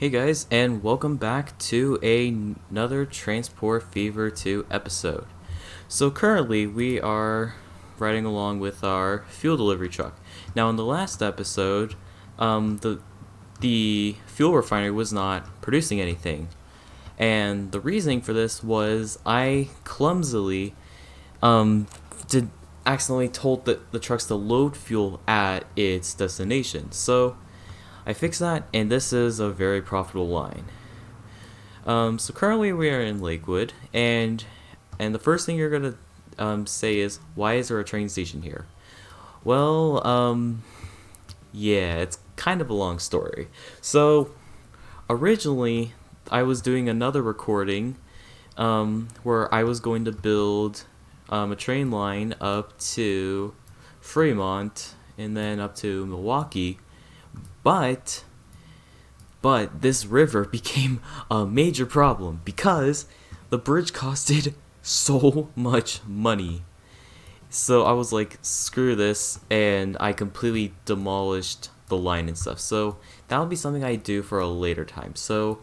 Hey guys, and welcome back to another Transport Fever 2 episode. So currently we are riding along with our fuel delivery truck. Now in the last episode, the fuel refinery was not producing anything. And the reasoning for this was I clumsily did accidentally told the trucks to load fuel at its destination. So I fixed that, and this is a very profitable line. So currently we are in Lakewood, and the first thing you're gonna say is, why is there a train station here? Well, yeah, it's kind of a long story. So originally I was doing another recording where I was going to build a train line up to Fremont and then up to Milwaukee. But this river became a major problem because the bridge costed so much money. So I was like, screw this, and I completely demolished the line and stuff. So that'll be something I do for a later time. So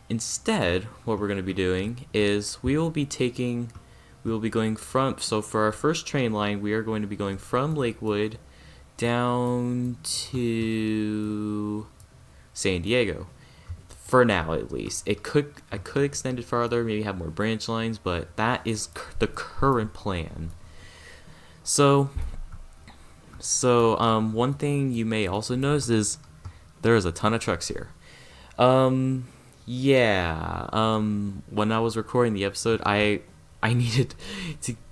instead, what we're going to be doing is we will be going from, so for our first train line, we are going to be going from Lakewood down to San Diego, for now at least. I could extend it farther, maybe have more branch lines, but that is the current plan. So one thing you may also notice is there is a ton of trucks here. When I was recording the episode, I needed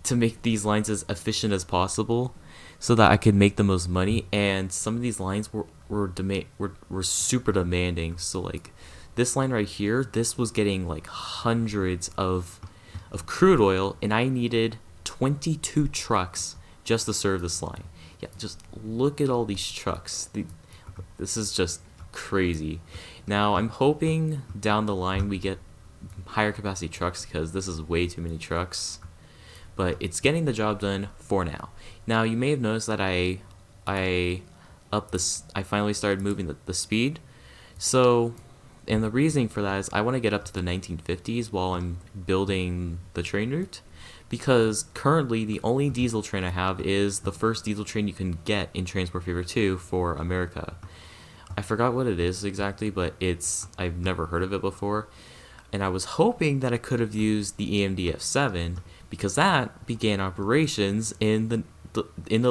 to make these lines as efficient as possible, so that I could make the most money, and some of these lines were super demanding. So like this line right here, this was getting like hundreds of crude oil, and I needed 22 trucks just to serve this line. Yeah, just look at all these trucks. This is just crazy. Now I'm hoping down the line we get higher capacity trucks, because this is way too many trucks. But it's getting the job done for now. Now you may have noticed that I finally started moving the speed. So, and the reasoning for that is I want to get up to the 1950s while I'm building the train route, because currently the only diesel train I have is the first diesel train you can get in Transport Fever 2 for America. I forgot what it is exactly, but I've never heard of it before. And I was hoping that I could have used the EMD F7, because that began operations in the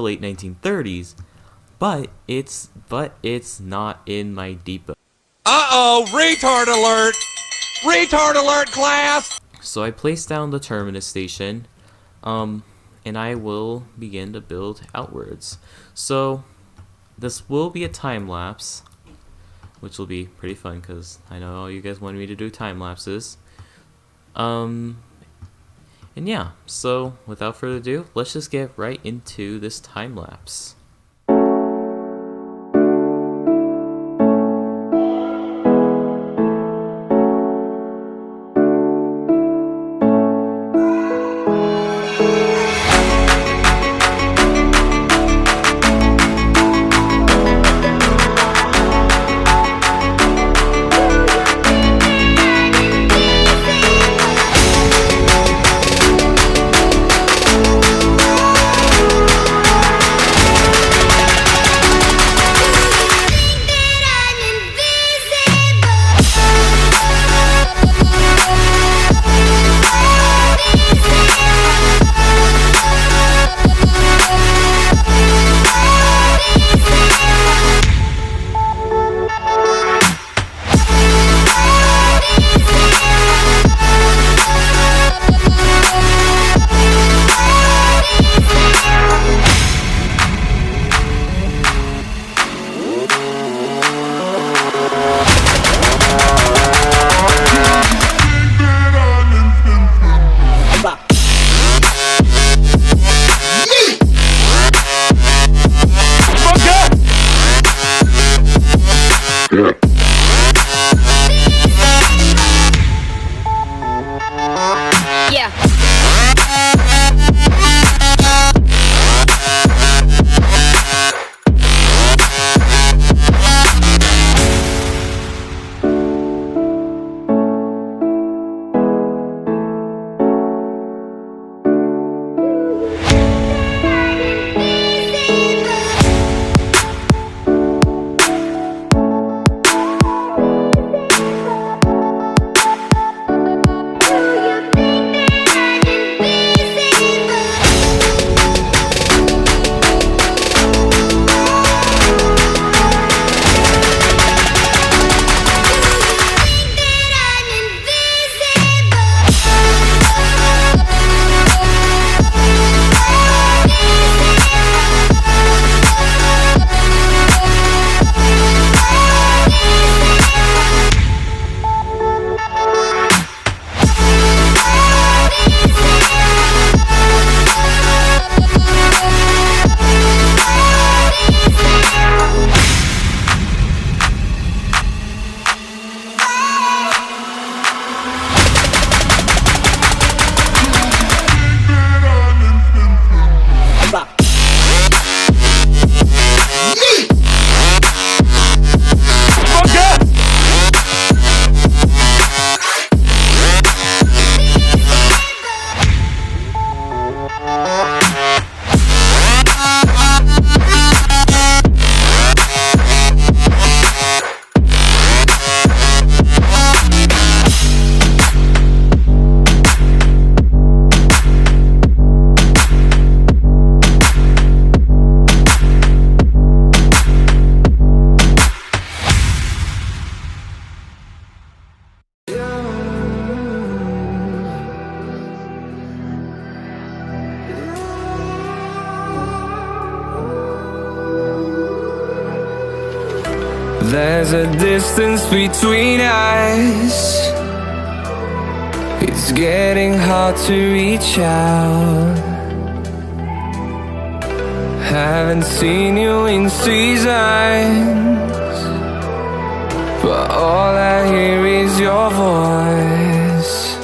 late 1930s, but it's not in my depot. Uh-oh, retard alert! Retard alert, class! So I placed down the terminus station, and I will begin to build outwards. So this will be a time lapse, which will be pretty fun, because I know all you guys wanted me to do time lapses. And yeah, so without further ado, let's just get right into this time lapse. there's a distance between us. It's getting hard to reach out. Haven't seen you in seasons, but all I hear is your voice.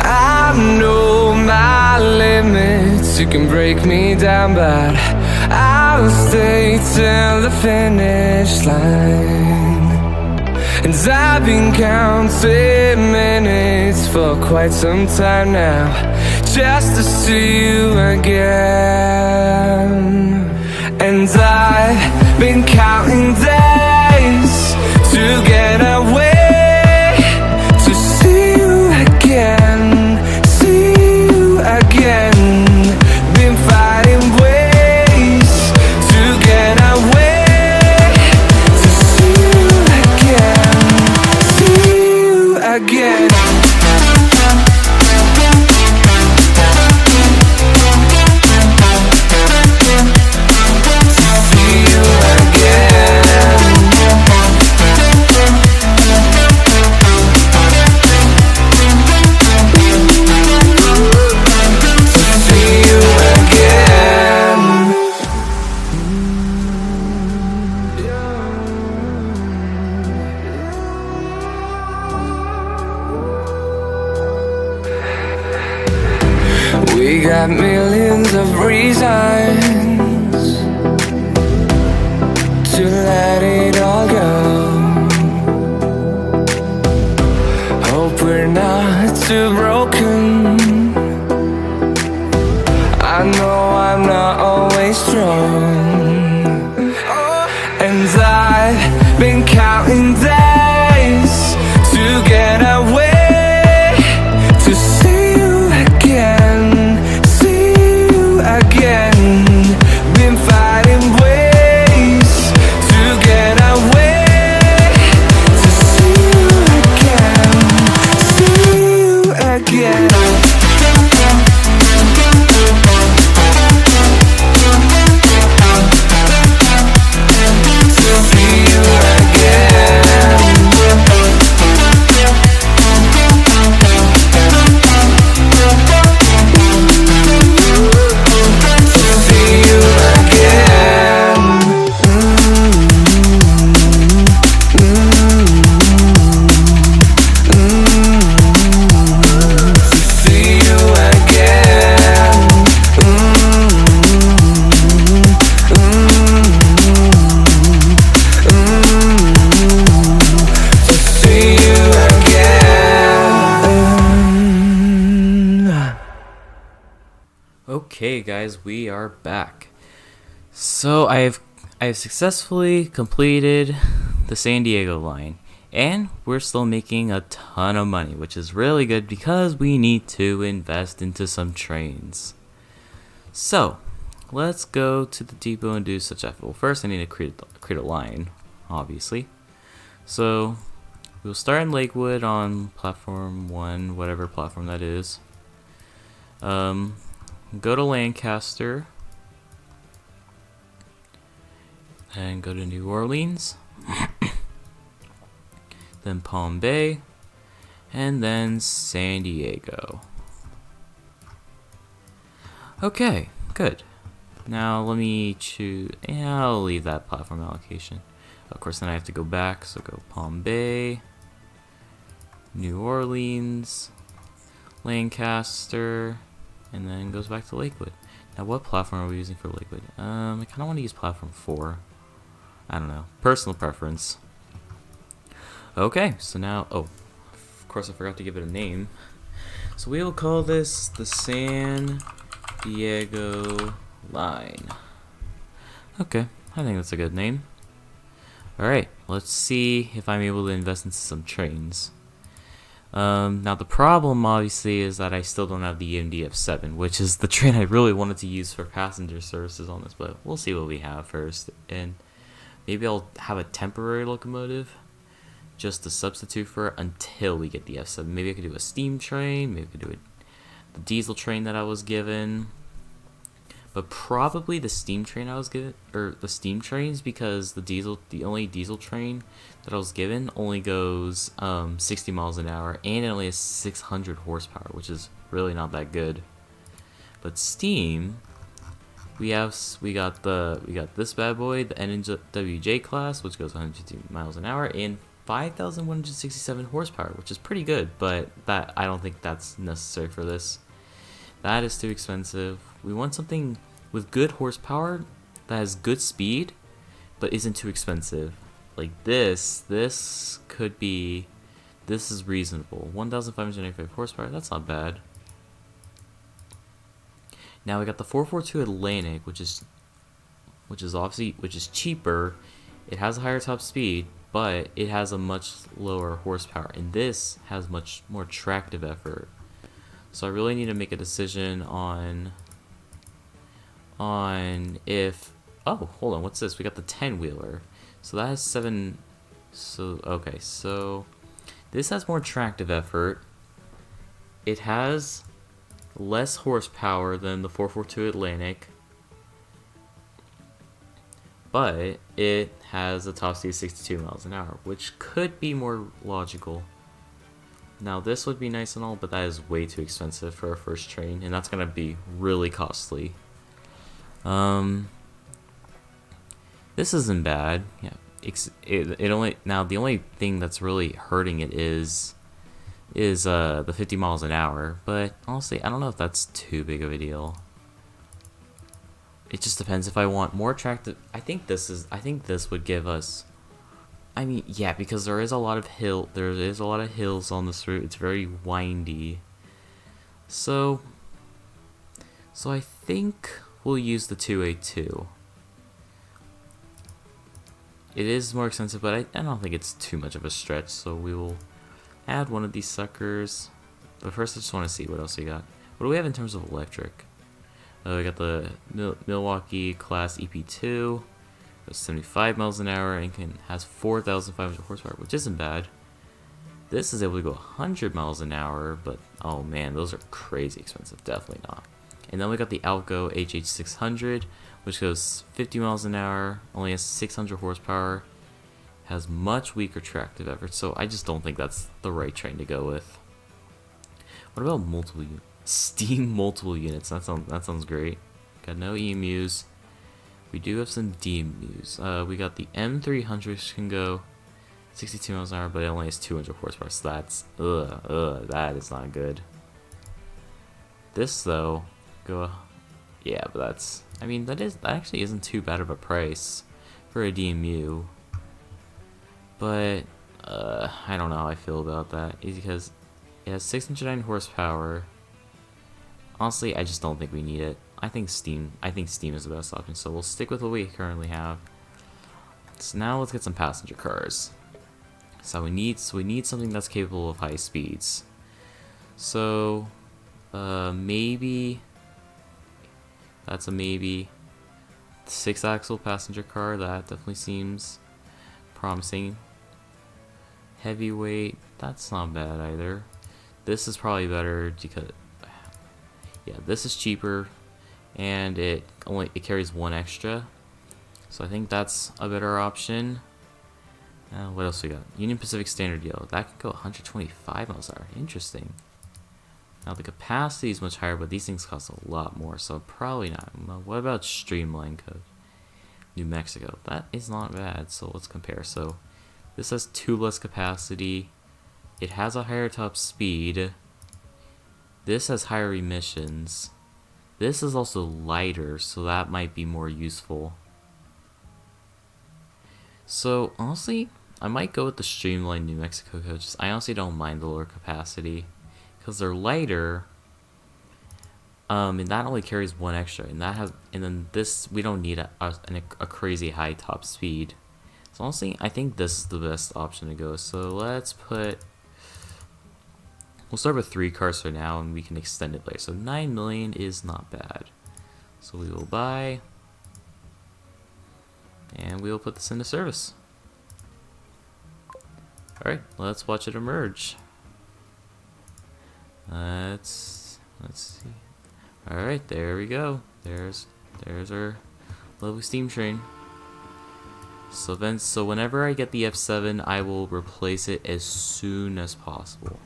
I know my limits, you can break me down, but I'll stay till the finish line. And I've been counting minutes for quite some time now, just to see you again. And I've been counting days to get away, to see you again, see you again. Been fighting ways to get away, to see you again, see you again. We got millions of reasons to let it all go. Hope we're not too broken. I know I'm not always strong. And I've been counting days to get away, to see you again, see you again. Been fighting ways to get away, to see you again, see you again. Okay, guys, we are back. So I have successfully completed the San Diego line, and we're still making a ton of money, which is really good because we need to invest into some trains. So let's go to the depot and do such effort. Well, first I need to create a line, obviously. So we'll start in Lakewood on platform 1, whatever platform that is. Go to Lancaster and go to New Orleans, then Palm Bay, and then San Diego. Okay, good. Now let me choose. Yeah, I'll leave that platform allocation. Of course, then I have to go back. So go Palm Bay, New Orleans, Lancaster, and then goes back to Lakewood. Now, what platform are we using for Lakewood? I kind of want to use platform 4. I don't know. Personal preference. Okay, so now, oh, of course I forgot to give it a name. So we will call this the San Diego Line. Okay, I think that's a good name. Alright, let's see if I'm able to invest into some trains. Now the problem obviously is that I still don't have the EMDF7, which is the train I really wanted to use for passenger services on this, but we'll see what we have first. And maybe I'll have a temporary locomotive just to substitute for it until we get the F7. Maybe I could do a steam train, maybe I could do the diesel train that I was given. but probably the steam train I was given, or the steam trains, because the only diesel train that I was given only goes 60 miles an hour, and it only has 600 horsepower, which is really not that good. But steam, we got this bad boy, the NWJ class, which goes 150 miles an hour and 5,167 horsepower, which is pretty good, but that I don't think that's necessary for this. That is too expensive. We want something with good horsepower that has good speed, but isn't too expensive. Like this could be, this is reasonable. 1,595 horsepower, that's not bad. Now we got the 442 Atlantic, which is cheaper. It has a higher top speed, but it has a much lower horsepower, and this has much more tractive effort. So I really need to make a decision on if, oh, hold on, what's this? We got the 10-wheeler. So that has 7, so, okay, so this has more tractive effort. It has less horsepower than the 442 Atlantic, but it has a top speed of 62 miles an hour, which could be more logical. Now this would be nice and all, but that is way too expensive for our first train, and that's gonna be really costly. This isn't bad. Yeah, it only, now the only thing that's really hurting it is the 50 miles an hour, but honestly I don't know if that's too big of a deal. It just depends if I want more attractive. I think this would give us, I mean, yeah, because there is a lot of hills on this route. It's very windy. So I think we'll use the 282. It is more expensive, but I don't think it's too much of a stretch, so we will add one of these suckers. But first I just want to see what else we got. What do we have in terms of electric? We got the Milwaukee class EP2. 75 miles an hour and has 4,500 horsepower, which isn't bad. This is able to go 100 miles an hour, but oh man, those are crazy expensive. Definitely not. And then we got the Alco HH600, which goes 50 miles an hour, only has 600 horsepower, has much weaker tractive effort, so I just don't think that's the right train to go with. What about multiple units? Steam multiple units. That sounds great. Got no EMUs. We do have some DMUs. We got the M300, which can go 62 miles an hour, but it only has 200 horsepower, so that's, that is not good. This, though, yeah, but that's, I mean, that actually isn't too bad of a price for a DMU. But, I don't know how I feel about that. It's because it has 609 horsepower. Honestly, I just don't think we need it. I think steam is the best option, so we'll stick with what we currently have. So now let's get some passenger cars. So we need something that's capable of high speeds. So maybe that's a maybe. 6-axle passenger car, that definitely seems promising. Heavyweight, that's not bad either. This is probably better because, yeah, this is cheaper, and it carries 1 extra, so I think that's a better option. What else we got? Union Pacific Standard Yellow, that can go 125 miles an hour. Interesting. Now the capacity is much higher, but these things cost a lot more, so probably not. What about Streamline Code? New Mexico, that is not bad. So let's compare. So this has 2 less capacity. It has a higher top speed. This has higher emissions. This is also lighter, so that might be more useful. So honestly, I might go with the Streamlined New Mexico coaches. I honestly don't mind the lower capacity because they're lighter. And that only carries 1 extra, and then this, we don't need a crazy high top speed. So honestly, I think this is the best option to go. So we'll start with 3 cars for now, and we can extend it later. So 9 million is not bad. So we will buy, and we will put this into service. All right, let's watch it emerge. Let's see. All right, there we go. There's There's our lovely steam train. So whenever I get the F7, I will replace it as soon as possible.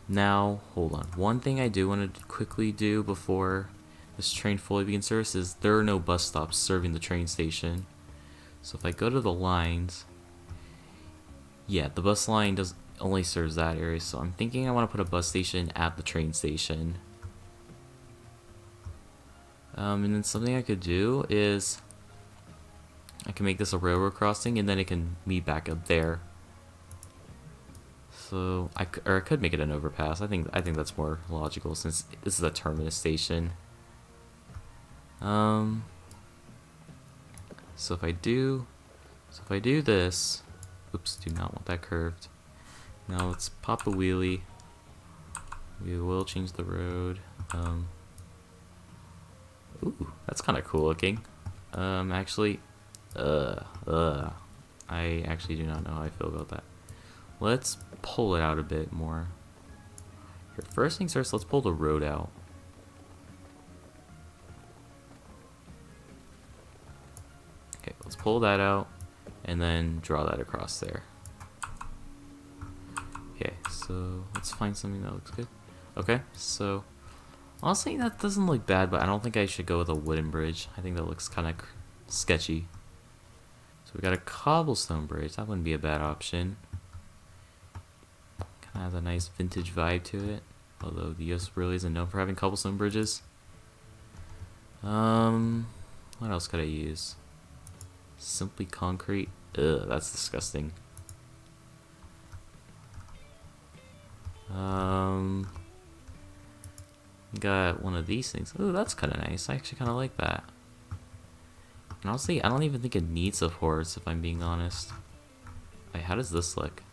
Now, hold on. One thing I do want to quickly do before this train fully begins service is there are no bus stops serving the train station. So if I go to the lines, yeah, the bus line only serves that area. So I'm thinking I want to put a bus station at the train station. And then something I could do is I can make this a railroad crossing, and then it can meet back up there. So I could make it an overpass. I think that's more logical since this is a terminus station. So if I do this, oops, do not want that curved. Now let's pop a wheelie. We will change the road. Ooh, that's kind of cool looking. Actually, I actually do not know how I feel about that. Let's pull it out a bit more. Here, first things first, let's pull the road out. Okay, let's pull that out and then draw that across there. Okay, so let's find something that looks good. Okay, so honestly, that doesn't look bad, but I don't think I should go with a wooden bridge. I think that looks kind of sketchy. So we got a cobblestone bridge. That wouldn't be a bad option. Kind of has a nice vintage vibe to it. Although the US really isn't known for having cobblestone bridges. What else could I use? Simply concrete. Ugh, that's disgusting. Got one of these things. Ooh, that's kind of nice. I actually kind of like that. And honestly, I don't even think it needs a horse, if I'm being honest. Wait, how does this look?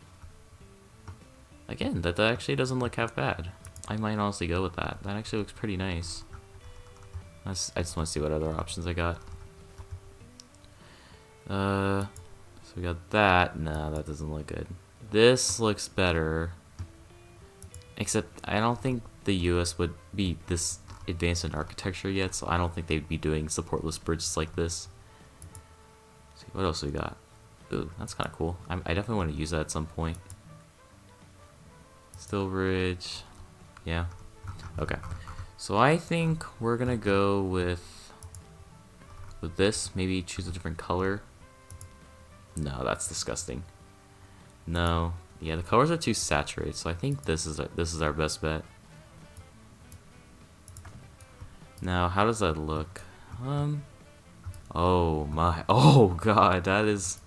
Again, that actually doesn't look half bad. I might honestly go with that. That actually looks pretty nice. I just want to see what other options I got. So we got that. Nah, that doesn't look good. This looks better. Except, I don't think the US would be this advanced in architecture yet, so I don't think they'd be doing supportless bridges like this. Let's see, what else we got? Ooh, that's kind of cool. I definitely want to use that at some point. Steel bridge. Yeah. Okay. So I think we're gonna go with this. Maybe choose a different color. No, that's disgusting. No. Yeah, the colors are too saturated, so I think this is our best bet. Now, how does that look? Oh my, oh god, that is,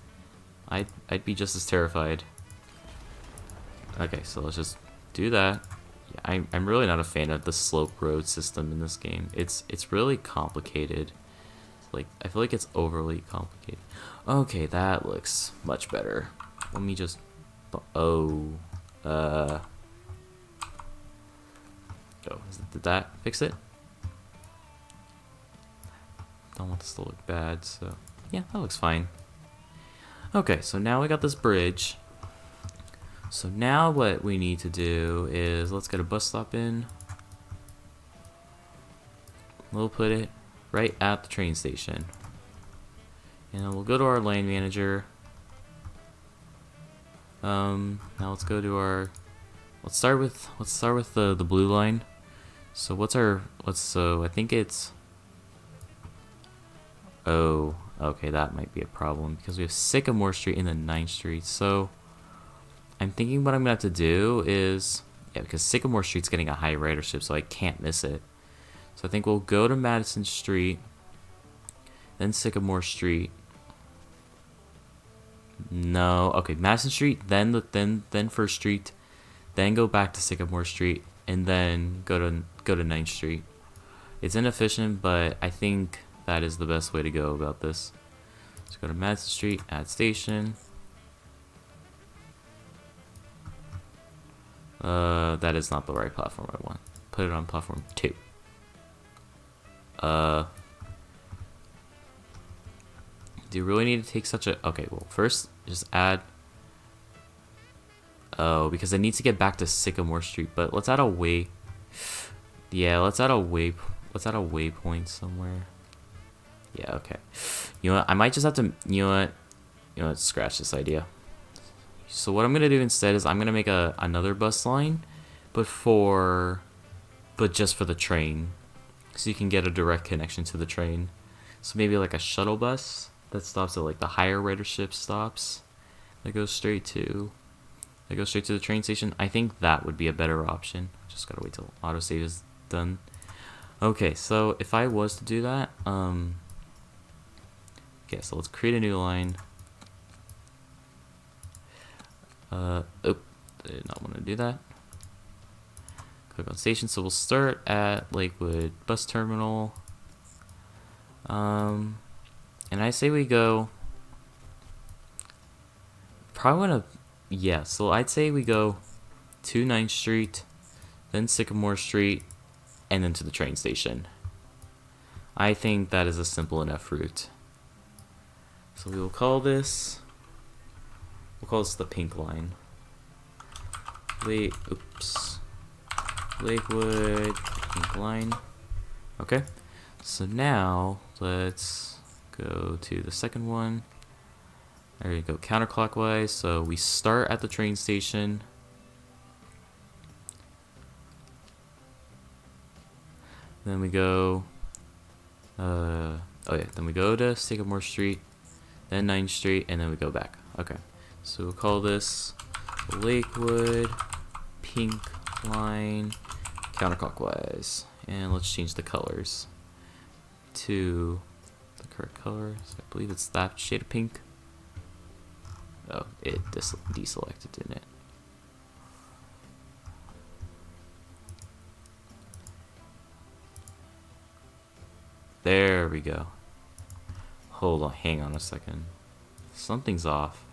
I'd be just as terrified. Okay, so let's just do that. Yeah, I'm really not a fan of the slope road system in this game. It's really complicated. Like, I feel like it's overly complicated. Okay, that looks much better. Let me just, oh, did that fix it? Don't want this to look bad, so yeah, that looks fine. Okay, so now we got this bridge. So now what we need to do is let's get a bus stop in. We'll put it right at the train station. And then we'll go to our lane manager. Now let's go to our, let's start with the blue line. So so I think it's, oh, okay, that might be a problem because we have Sycamore Street and then 9th Street. So I'm thinking what I'm gonna have to do is, yeah, because Sycamore Street's getting a high ridership, so I can't miss it. So I think we'll go to Madison Street, then Sycamore Street. No, okay, Madison Street, then 1st Street, then go back to Sycamore Street, and then go to 9th Street. It's inefficient, but I think that is the best way to go about this. Let's go to Madison Street, add station. That is not the right platform I want. Put it on platform 2. Do you really need to take such a... Okay, well, first, just add... Oh, because I need to get back to Sycamore Street, but let's add a way... Yeah, let's add a way... Was that a waypoint somewhere? Yeah, okay. You know what? I might just have to, you know what, scratch this idea. So what I'm gonna do instead is I'm gonna make another bus line, but just for the train, so you can get a direct connection to the train. So maybe like a shuttle bus that stops at like the higher ridership stops, that goes straight to the train station. I think that would be a better option. Just gotta wait till autosave is done. Okay, so if I was to do that, okay, so let's create a new line. Oh, did not want to do that. Click on station. So we'll start at Lakewood bus terminal. And I say we go. Probably wanna, yeah. So I'd say we go to 9th Street, then Sycamore Street, and then to the train station. I think that is a simple enough route. So we will call this. We'll call this the pink line. Lakewood pink line. Okay. So now let's go to the second one. There you go, counterclockwise. So we start at the train station. Then we go. Then we go to Sycamore Street, then 9th Street, and then we go back. Okay. So we'll call this Lakewood pink line counterclockwise, and let's change the colors to the correct color. So I believe it's that shade of pink. Oh, it deselected, didn't it? There we go. Hold on, hang on a second. Something's off.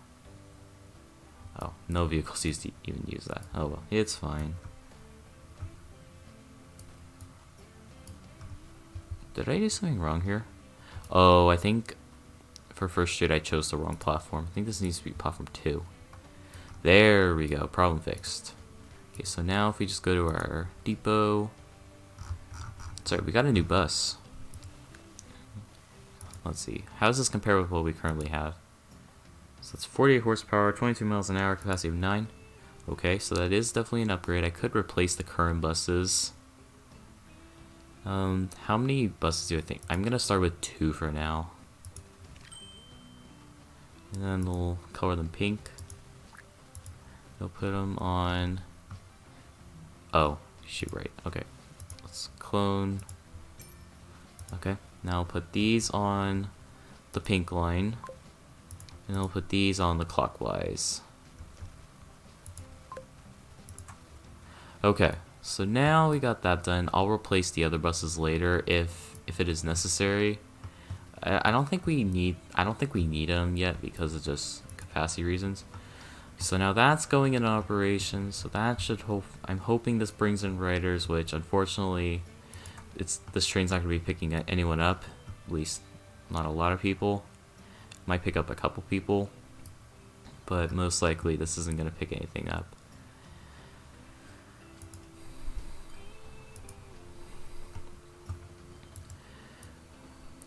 Oh, no vehicles used to even use that. Oh well, it's fine. Did I do something wrong here? Oh, I think for First Street I chose the wrong platform. I think this needs to be platform 2. There we go, problem fixed. Okay, so now if we just go to our depot. Sorry, we got a new bus. Let's see, how does this compare with what we currently have? So it's 48 horsepower, 22 miles an hour, capacity of 9. Okay, so that is definitely an upgrade. I could replace the current buses. How many buses do I think? I'm gonna start with 2 for now. And then we'll color them pink. We'll put them on. Oh, shoot, right. Okay, let's clone. Okay, now I'll put these on the pink line. And I'll put these on the clockwise. Okay, so now we got that done. I'll replace the other buses later if it is necessary. I don't think we need them yet because of just capacity reasons. So now that's going into operation. So that should I'm hoping this brings in riders, which unfortunately, this train's not going to be picking anyone up. At least not a lot of people. Might pick up a couple people, but most likely this isn't going to pick anything up.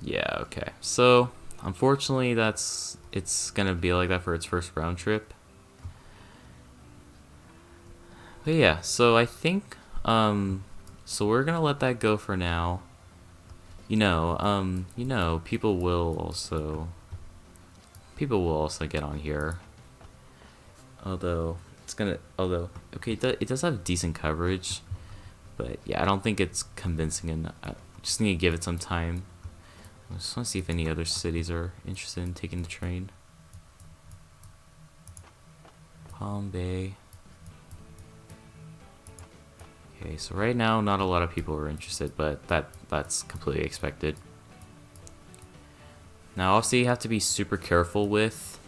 Yeah, okay. So, unfortunately, it's going to be like that for its first round trip. But yeah, so I think, so we're going to let that go for now. People will also get on here. Okay, it does have decent coverage, but yeah, I don't think it's convincing enough. Just need to give it some time. I just want to see if any other cities are interested in taking the train. Palm Bay. Okay, so right now not a lot of people are interested, but that's completely expected. Now also you have to be super careful with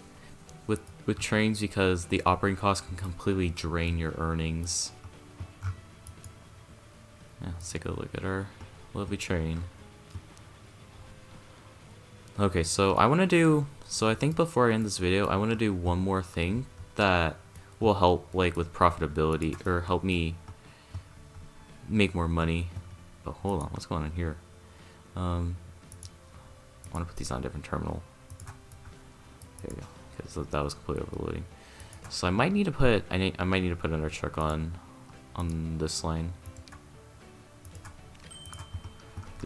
trains because the operating costs can completely drain your earnings. Yeah, let's take a look at our lovely train. Okay, so I think before I end this video, I want to do one more thing that will help with profitability or help me make more money. Oh, hold on. What's going on here? I want to put these on a different terminal. There we go. Because that was completely overloading. So I might need to put I might need to put another truck on this line.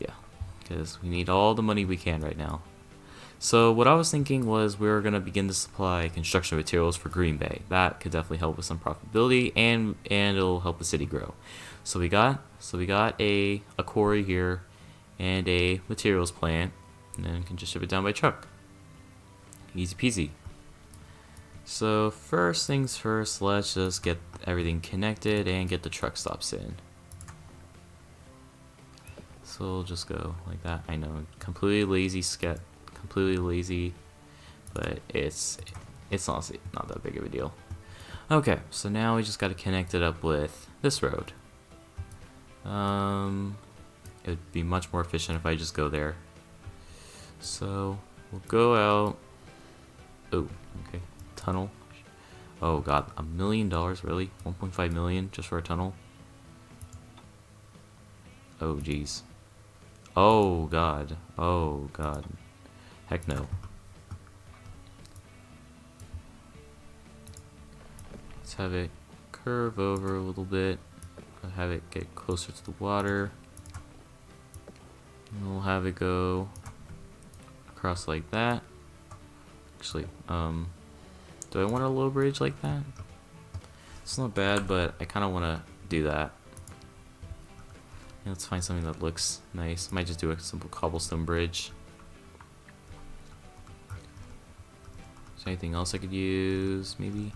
Yeah, because we need all the money we can right now. So what I was thinking was we were gonna begin to supply construction materials for Green Bay. That could definitely help with some profitability and it'll help the city grow. So we got a quarry here and a materials plant, and then can just ship it down by truck. Easy peasy. So first things first, let's just get everything connected and get the truck stops in. So we'll just go like that. I know, completely lazy, but it's honestly not that big of a deal. Okay, so now we just got to connect it up with this road. It would be much more efficient if I just go there. So we'll go out. Oh, okay. Tunnel. Oh god, $1 million, really? 1.5 million just for a tunnel? Oh jeez. Oh god. Oh god. Heck no. Let's have it curve over a little bit. I'll have it get closer to the water. And we'll have it go across like that. Actually, do I want a low bridge like that? It's not bad, but I kind of want to do that. Yeah, let's find something that looks nice. Might just do a simple cobblestone bridge. Is there anything else I could use? Maybe.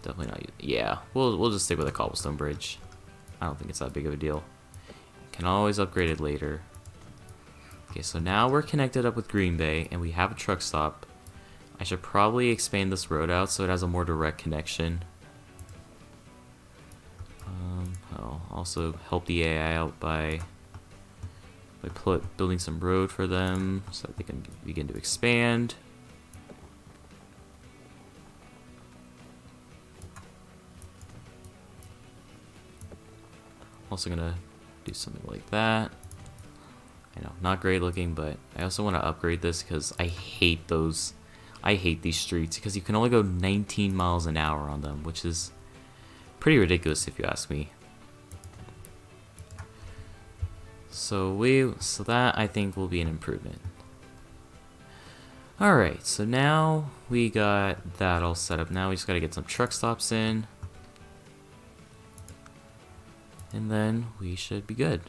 Definitely not. Yeah, we'll just stick with a cobblestone bridge. I don't think it's that big of a deal. Can always upgrade it later. Okay, so now we're connected up with Green Bay, and we have a truck stop. I should probably expand this road out so it has a more direct connection. I'll also help the AI out by building some road for them so that they can begin to expand. Also gonna do something like that. I know, not great looking, but I also want to upgrade this because I hate these streets because you can only go 19 miles an hour on them, which is pretty ridiculous if you ask me. So that I think will be an improvement. Alright, so now we got that all set up. Now we just gotta get some truck stops in. And then we should be good.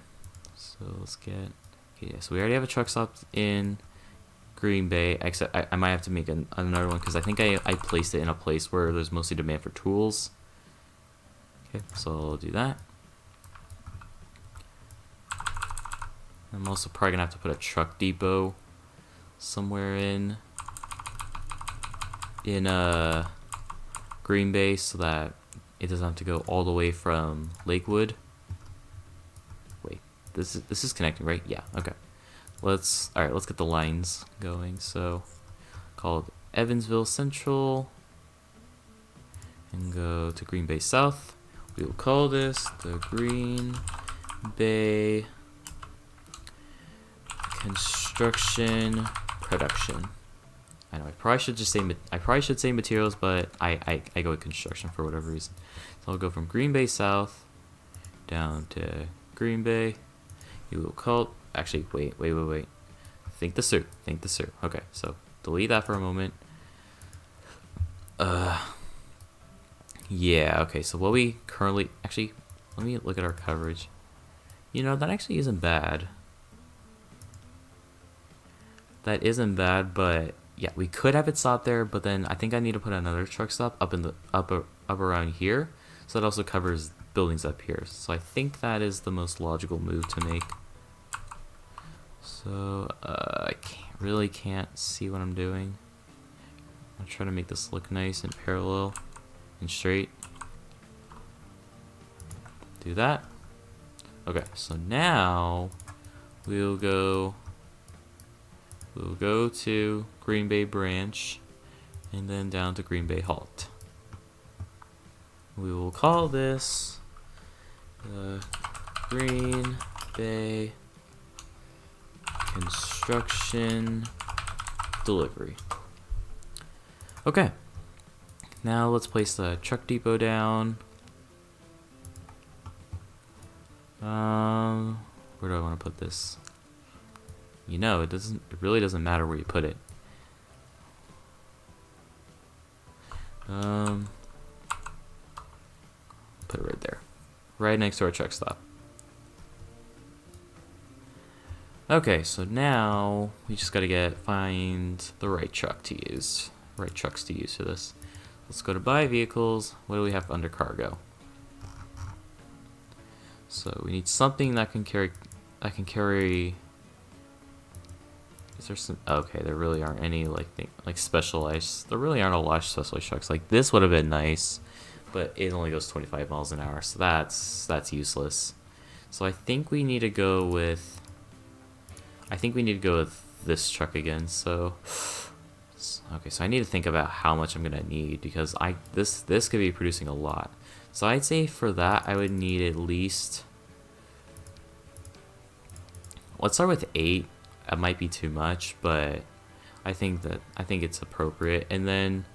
So let's get... Okay, so we already have a truck stop in Green Bay, except I might have to make another one because I think I placed it in a place where there's mostly demand for tools. Okay, so I'll do that. I'm also probably gonna have to put a truck depot somewhere in Green Bay so that it doesn't have to go all the way from Lakewood. Wait, this is connecting, right? Yeah, okay. Let's get the lines going. So called Evansville Central and go to Green Bay South. We will call this the Green Bay Construction Production. I know I probably should say materials, but I go with construction for whatever reason. So I'll go from Green Bay South down to Green Bay. You will call. Actually, wait. Think this through. Okay, so delete that for a moment. Yeah. Okay. So what we currently let me look at our coverage. You know, that actually isn't bad. But yeah, we could have it stop there, but then I think I need to put another truck stop up in the up around here, so that also covers buildings up here. So I think that is the most logical move to make. So I can't see what I'm doing. I'm trying to make this look nice and parallel and straight. Do that. Okay, so now we'll go to Green Bay Branch and then down to Green Bay Halt. We will call this Green Bay Construction Delivery. Okay. Now let's place the truck depot down. Where do I want to put this? You know, it really doesn't matter where you put it. Put it right there. Right next to our truck stop. Okay, so now we just gotta find the right truck to use. Right trucks to use for this. Let's go to buy vehicles. What do we have under cargo? So we need something that can carry. Is there some? Okay, there really aren't any like specialized. There really aren't a lot of specialized trucks. Like this would have been nice, but it only goes 25 miles an hour, so that's useless. So I think we need to go with. This truck again. So okay, so I need to think about how much I'm gonna need because this could be producing a lot. So I'd say for that I would need at least. Let's start with 8. That might be too much, but I think it's appropriate. And then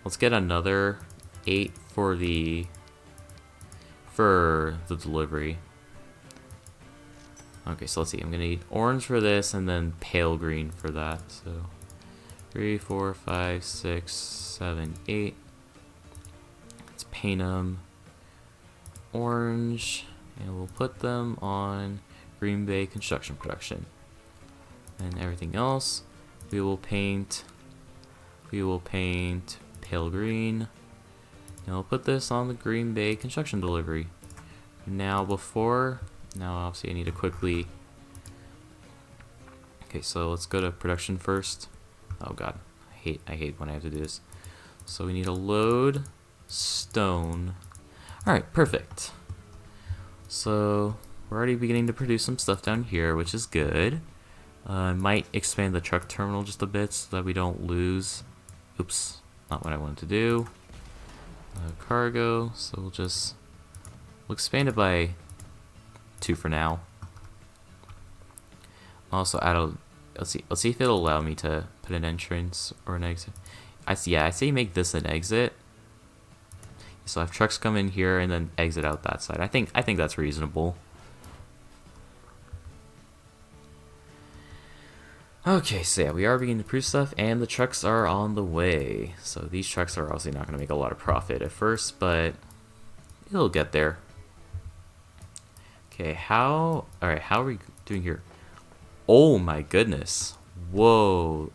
let's get another 8 for the delivery. Okay, so let's see. I'm gonna need orange for this and then pale green for that. So 3, 4, 5, 6, 7, 8. Let's paint them orange, and we'll put them on Green Bay Construction Production. And everything else, we will paint pale green. And we'll put this on the Green Bay Construction Delivery. Now obviously I need to quickly. Okay, so let's go to production first. Oh god, I hate when I have to do this. So we need to load stone. Alright, perfect. So we're already beginning to produce some stuff down here, which is good. I might expand the truck terminal just a bit so that we don't lose. Oops, not what I wanted to do. Cargo, so we'll expand it by 2 for now. Also add let's see if it'll allow me to put an entrance or an exit. I say make this an exit. So I have trucks come in here and then exit out that side. I think that's reasonable. Okay, so yeah, we are beginning to produce stuff, and the trucks are on the way. So these trucks are obviously not going to make a lot of profit at first, but it'll get there. Okay, all right, how are we doing here? Oh my goodness. Whoa.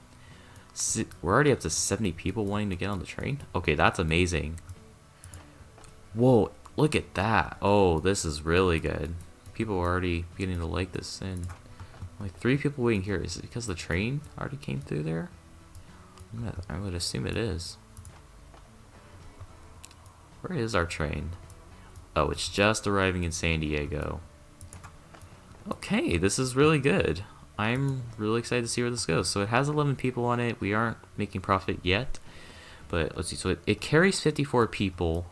We're already up to 70 people wanting to get on the train? Okay, that's amazing. Whoa, look at that. Oh, this is really good. People are already beginning to like this, and like 3 people waiting here. Is it because the train already came through there? I would assume it is. Where is our train? Oh, it's just arriving in San Diego. Okay, this is really good. I'm really excited to see where this goes. So it has 11 people on it. We aren't making profit yet, but let's see. So it carries 54 people.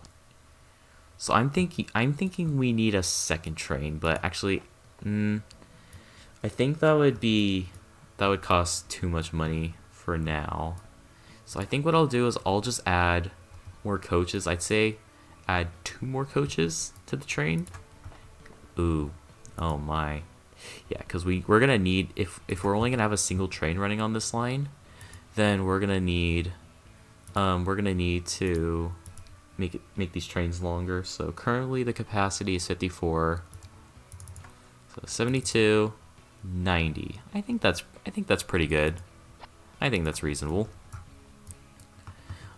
So I'm thinking we need a second train, but actually, I think that would cost too much money for now. So I think what I'll do is I'll just add more coaches. I'd say add 2 more coaches to the train. Ooh, oh my. Yeah, because we're gonna need, if we're only gonna have a single train running on this line, then we're gonna need to make these trains longer. So currently the capacity is 54. So 72, 90. I think that's pretty good. I think that's reasonable.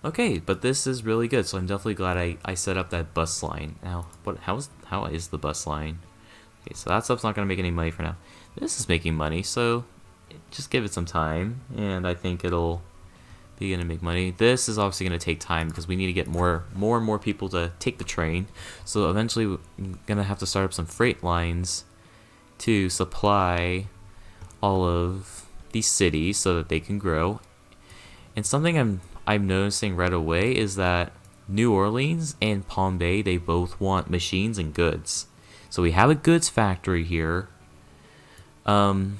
Okay, but this is really good. So I'm definitely glad I set up that bus line. Now, how is the bus line? Okay, so that stuff's not going to make any money for now. This is making money, so just give it some time, and I think it'll begin to make money. This is obviously going to take time because we need to get more and more people to take the train. So eventually we're going to have to start up some freight lines to supply all of these cities so that they can grow. And something I'm noticing right away is that New Orleans and Palm Bay, they both want machines and goods. So we have a goods factory here. And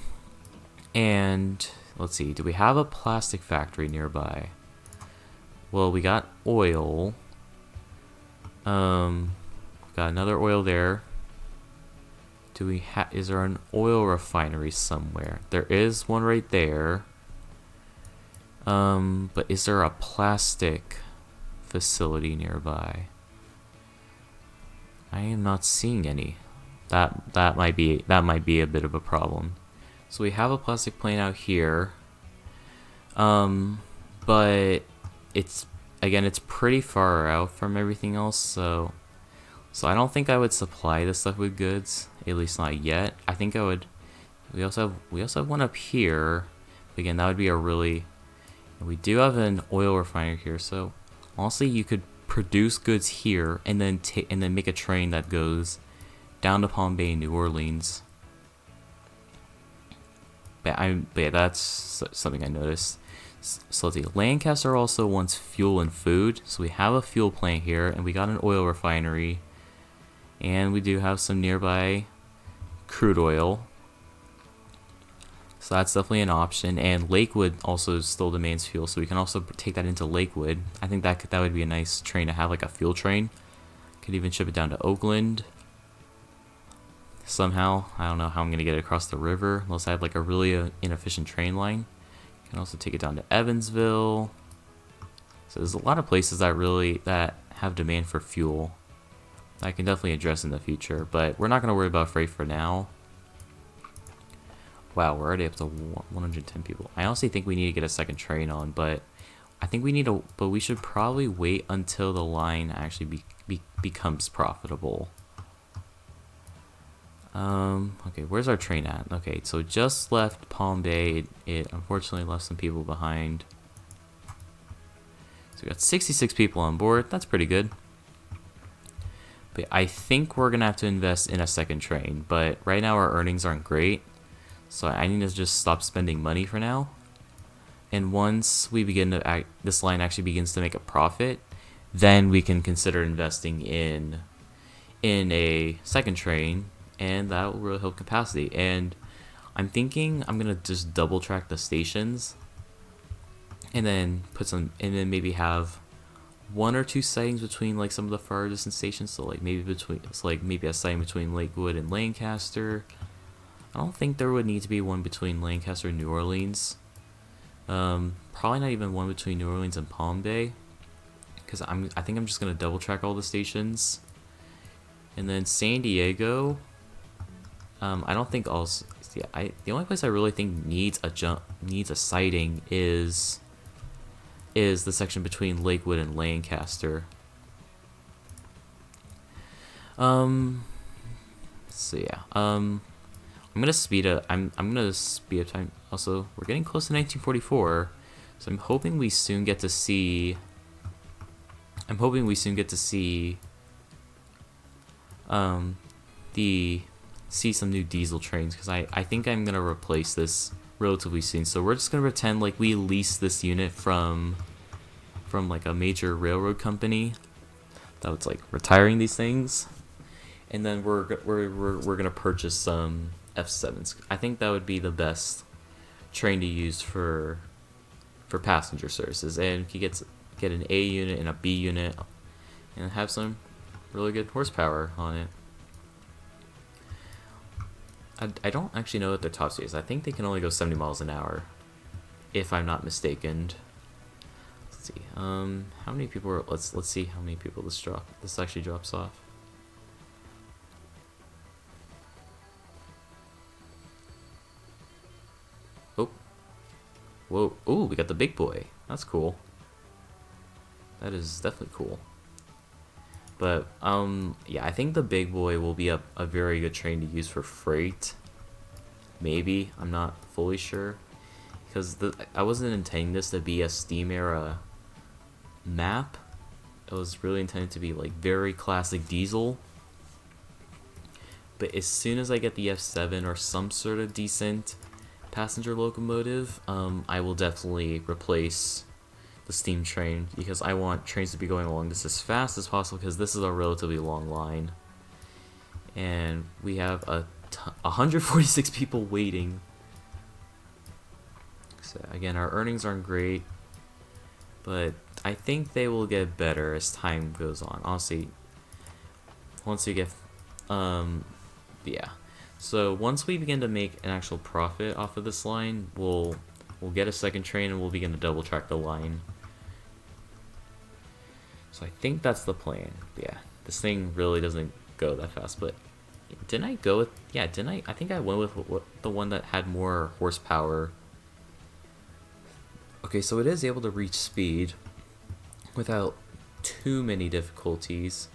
let's see, do we have a plastic factory nearby? Well, we got oil. Got another oil there. Do we is there an oil refinery somewhere? There is one right there. But is there a plastic facility nearby? I am not seeing any. That might be a bit of a problem. So we have a plastic plant out here. But it's pretty far out from everything else, so I don't think I would supply this stuff with goods, at least not yet. I think I would. We also have one up here. Again, that would be a really. We do have an oil refinery here, so honestly, you could produce goods here and then make a train that goes down to Palm Bay, New Orleans. But yeah, that's something I noticed. So let's see. Lancaster also wants fuel and food, so we have a fuel plant here, and we got an oil refinery, and we do have some nearby crude oil. So that's definitely an option. And Lakewood also still demands fuel, so we can also take that into Lakewood. I think that would be a nice train to have, like a fuel train. Could even ship it down to Oakland somehow. I don't know how I'm gonna get it across the river unless I have like a really inefficient train line. Can also take it down to Evansville. So there's a lot of places that have demand for fuel that I can definitely address in the future, but we're not going to worry about freight for now. Wow, we're already up to 110 people. I honestly think we need to get a second train on, but I think we should probably wait until the line actually becomes profitable. Okay, where's our train at? Okay, so it just left Palm Bay. It unfortunately left some people behind. So we got 66 people on board. That's pretty good. But I think we're gonna have to invest in a second train. But right now our earnings aren't great, so I need to just stop spending money for now. And once we begin to this line actually begins to make a profit, then we can consider investing in a second train. And that will really help capacity. And I'm thinking I'm gonna just double track the stations, and then maybe have one or two sightings between like some of the far distance stations. So like maybe maybe a sighting between Lakewood and Lancaster. I don't think there would need to be one between Lancaster and New Orleans. Probably not even one between New Orleans and Palm Bay, because I think I'm just gonna double track all the stations. And then San Diego. I don't think also. Yeah, the only place I really think needs a sighting is the section between Lakewood and Lancaster. So yeah. I'm gonna speed up. I'm gonna speed up time. Also, we're getting close to 1944, so I'm hoping we soon get to see. See some new diesel trains, because I think I'm gonna replace this relatively soon. So we're just gonna pretend like we leased this unit from like a major railroad company that was like retiring these things, and then we're gonna purchase some F7s. I think that would be the best train to use for passenger services, and you get an A unit and a B unit and have some really good horsepower on it. I don't actually know what their top speed is. I think they can only go 70 miles an hour, if I'm not mistaken. Let's see. How many people are? Let's see how many people this actually drops off. Oh, whoa! Oh, we got the big boy. That's cool. That is definitely cool. But, yeah, I think the big boy will be a very good train to use for freight. Maybe. I'm not fully sure. Because I wasn't intending this to be a Steam era map. It was really intended to be, like, very classic diesel. But as soon as I get the F7 or some sort of decent passenger locomotive, I will definitely replace the steam train, because I want trains to be going along this as fast as possible, because this is a relatively long line, and we have 146 people waiting. So again, our earnings aren't great, but I think they will get better as time goes on. Honestly, once we get, yeah. So once we begin to make an actual profit off of this line, we'll get a second train and we'll begin to double track the line. So I think that's the plan. Yeah, this thing really doesn't go that fast, but didn't I go with, yeah, didn't I think I went with the one that had more horsepower. Okay, so it is able to reach speed without too many difficulties,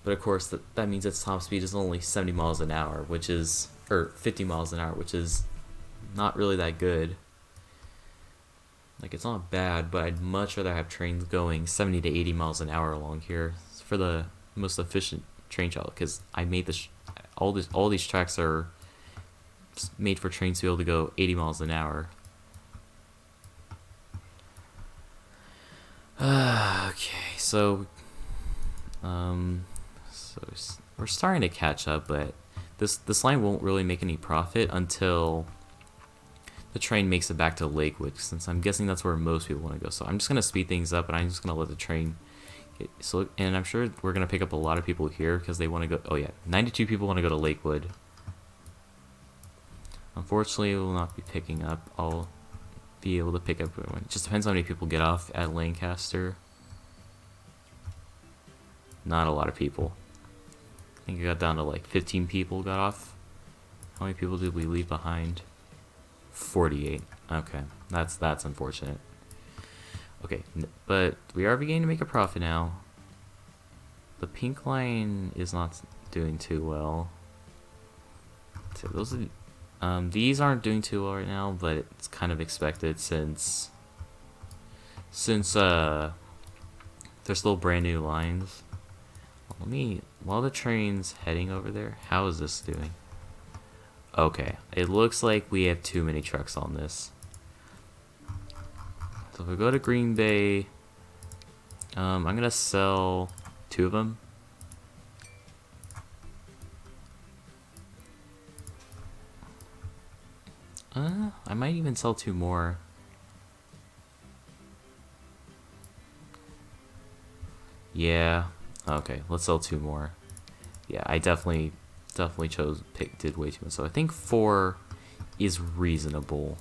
but of course that means its top speed is only 70 miles an hour, which is, or 50 miles an hour, which is not really that good. Like, it's not bad, but I'd much rather have trains going 70 to 80 miles an hour along here for the most efficient train travel, because I made this, all these tracks are made for trains to be able to go 80 miles an hour. Okay, so we're starting to catch up, but this line won't really make any profit until the train makes it back to Lakewood, since I'm guessing that's where most people want to go. So I'm just gonna speed things up, and I'm just gonna let the train get, so, and I'm sure we're gonna pick up a lot of people here because they want to go. Oh yeah, 92 people want to go to Lakewood. Unfortunately, we will not be picking up. I'll be able to pick up everyone. It just depends how many people get off at Lancaster. Not a lot of people. I think it got down to like 15 people got off. How many people did we leave behind? 48. Okay, that's unfortunate. Okay, but we are beginning to make a profit now. The pink line is not doing too well. So those are, these aren't doing too well right now, but it's kind of expected since they're still brand new lines. Let me, while the train's heading over there, how is this doing? Okay, it looks like we have too many trucks on this. So if we go to Green Bay, I'm gonna sell 2 of them. I might even sell 2 more. Yeah. Okay, let's sell 2 more. Yeah, I definitely did way too much. So I think 4 is reasonable.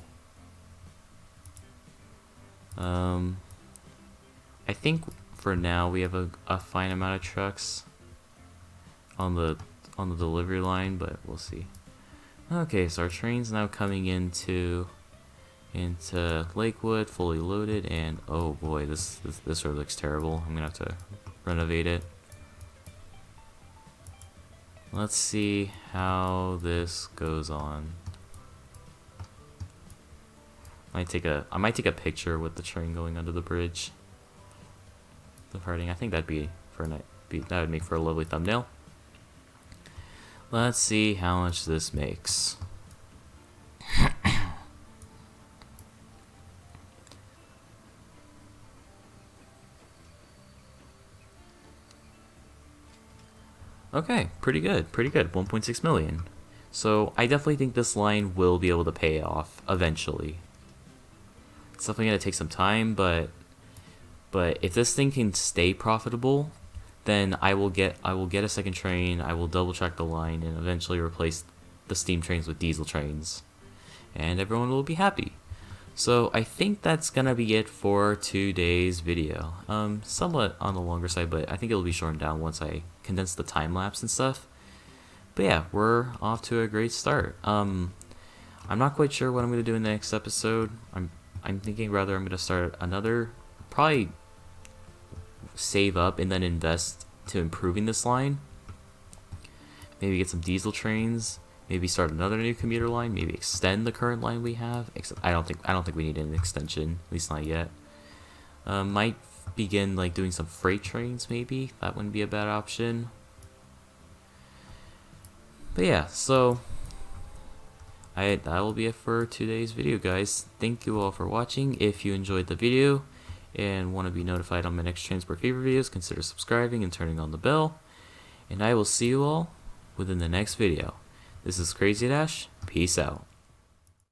I think for now we have a fine amount of trucks on the delivery line, but we'll see. Okay, so our train's now coming into Lakewood, fully loaded, and oh boy, this road looks terrible. I'm gonna have to renovate it. Let's see how this goes on. I might take a picture with the train going under the bridge. The parting. I think that'd be that would make for a lovely thumbnail. Let's see how much this makes. Okay, pretty good, 1.6 million. So I definitely think this line will be able to pay off eventually. It's definitely gonna take some time, but if this thing can stay profitable, then I will get a second train. I will double track the line and eventually replace the steam trains with diesel trains, and everyone will be happy. So I think that's gonna be it for today's video. Somewhat on the longer side, but I think it'll be shortened down once I condense the time lapse and stuff. But yeah, we're off to a great start. I'm not quite sure what I'm gonna do in the next episode. I'm thinking rather I'm gonna start another, probably save up and then invest to improving this line. Maybe get some diesel trains. Maybe start another new commuter line. Maybe extend the current line we have. Except I don't think we need an extension, at least not yet. Might begin like doing some freight trains. Maybe that wouldn't be a bad option. But yeah, so that will be it for today's video, guys. Thank you all for watching. If you enjoyed the video and want to be notified on my next transport fever videos, consider subscribing and turning on the bell. And I will see you all within the next video. This is Crazy Dash. Peace out.